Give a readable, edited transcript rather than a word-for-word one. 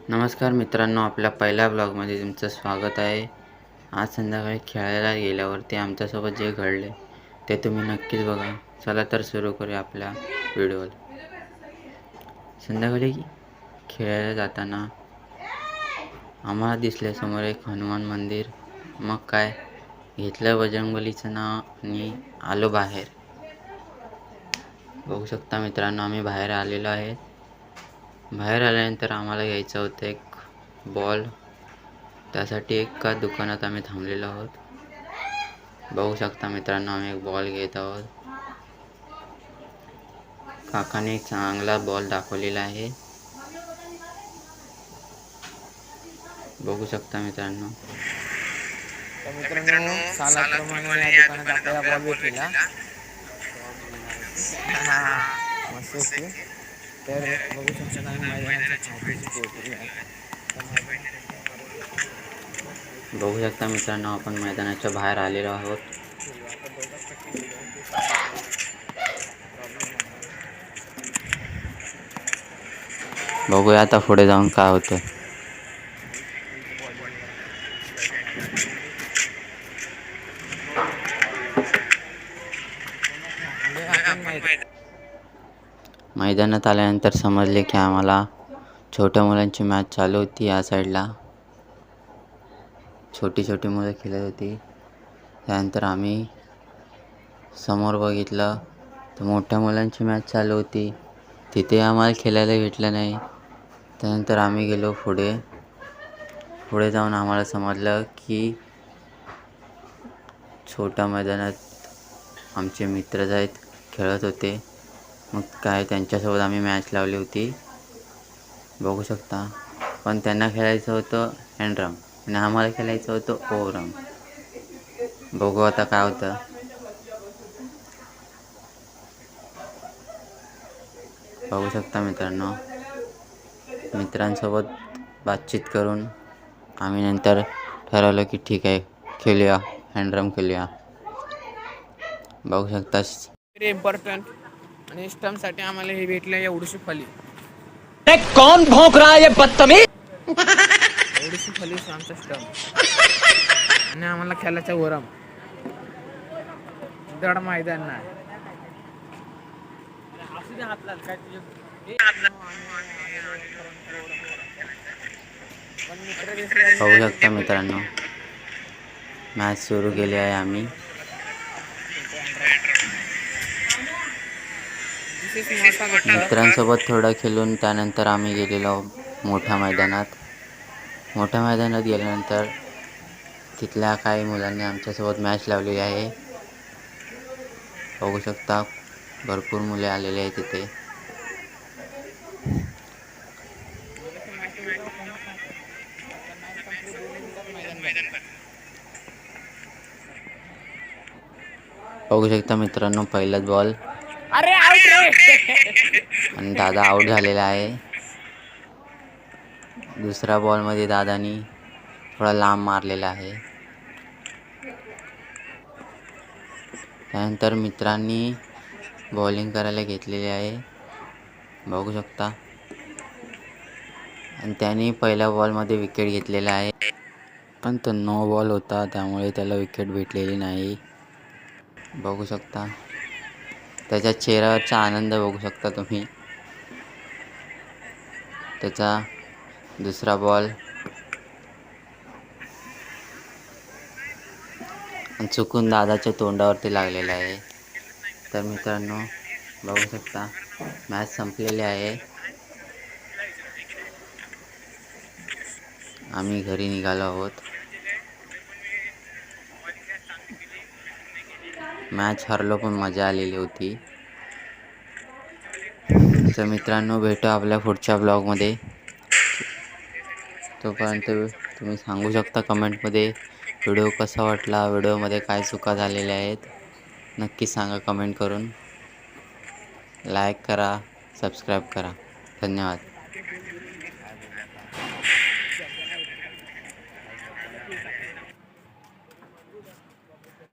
नमस्कार मित्रांनो, आपल्या पहिल्या ब्लॉगमध्ये तुमचं स्वागत आहे. आज संध्याकाळी खेळायला गेल्यावरती आमच्यासोबत जे घडले ते तुम्ही नक्कीच बघा. चला तर सुरू करूया आपल्या व्हिडिओला. संध्याकाळी खेळायला जाताना आम्हाला दिसले समोर एक हनुमान मंदिर. मग काय, घेतलं बजरंगबलीचं नाव आणि आलो बाहेर. बघू शकता मित्रांनो, आम्ही बाहेर आलेलो आहे. बाहेर आल्यानंतर आम्हाला घ्यायचं होतं एक बॉल. त्यासाठी एका दुकानात आम्ही थांबलेलो आहोत. बघू शकता मित्रांनो, आम्ही एक बॉल घेत आहोत. काकाने एक चांगला बॉल दाखवलेला आहे. बघू शकता मित्रांनो. तर मित्रांनो, सालाप्रमाणे या दुकानात आपल्याला बॉल भेटलेला. मस्त. तर बघू शकता आम्ही मैदानाच्या छातीशी पोहोचलेलो आहे. बघू शकता मित्रांनो, आपण मैदानाच्या बाहेर आलेलो आहोत. बघूया आता पुढे जाऊन काय होतं. मैदानात आल्यानंतर समजले की आम्हाला छोट्या मुलांची मॅच चालू होती. या साईडला छोटी मुलं खेळत होती. त्यानंतर आम्ही समोर बघितलं तर मोठ्या मुलांची मॅच चालू होती. तिथे आम्हाला खेळायला भेटलं नाही. त्यानंतर आम्ही गेलो पुढे जाऊन आम्हाला समजलं की छोट्या मैदानात आमचे मित्र आहेत खेळत होते. मग काय, त्यांच्यासोबत आम्ही मॅच लावली होती. बघू शकता. पण त्यांना खेळायचं होतं हँडरम आणि आम्हाला खेळायचं होतं ओव्हरम. बघू आता काय होतं. बघू शकता मित्रांनो, मित्रांसोबत बातचीत करून आम्ही नंतर ठरवलं की ठीक आहे, खेळूया, हँडरम खेळूया. बघू शकता. Very important. आणि स्टम्पसाठी आम्हाला हे भेटलं एवढीशी फली. कौन भौंक रहा है ये बदतमीज? एवढीशी फली आमचा स्टम्प. आणि आम्हाला खेळायचं वरम. दड मैदान नाही. बघू शकता मित्रांनो, मॅच सुरू केली आहे आम्ही. मित्रांसोबत थोडं खेळून त्यानंतर आम्ही गेलेलो मोठ्या मैदानात. मोठ्या मैदानात गेल्यानंतर तिथल्या काही मुलांनी आमच्यासोबत मॅच लावलेली आहे. बघू शकता, भरपूर मुले आलेले आहेत तिथे. बघू शकता मित्रांनो, पहिलाच बॉल अरे आउट रे. आणि दादा आऊट झालेला आहे. दुसऱ्या बॉलमध्ये दादानी थोडा लांब मारलेला आहे. त्यानंतर मित्रांनी बॉलिंग करायला घेतलेली आहे. बघू शकता. आणि त्याने पहिल्या बॉलमध्ये विकेट घेतलेला आहे. पण तो नो बॉल होता, त्यामुळे त्याला विकेट भेटलेली नाही. बघू शकता. त्याच्या चेहऱ्यावरचा आनंद बघू शकता तुम्ही. त्याचा दुसरा बॉल चुकून दादाच्या तोंडावरती लागलेला आहे. तर मित्रांनो, बघू शकता, मॅच संपलेली आहे. आम्ही घरी निघालो आहोत. मॅच हरलो पण मजा आलेली होती. तर मित्रांनो, भेटू आपल्या पुढच्या ब्लॉगमध्ये. तोपर्यंत तुम्ही सांगू शकता कमेंटमध्ये व्हिडिओ कसा वाटला, व्हिडिओमध्ये काय चुका झालेल्या आहेत. नक्की सांगा कमेंट करून. लाईक करा, सबस्क्राईब करा. धन्यवाद.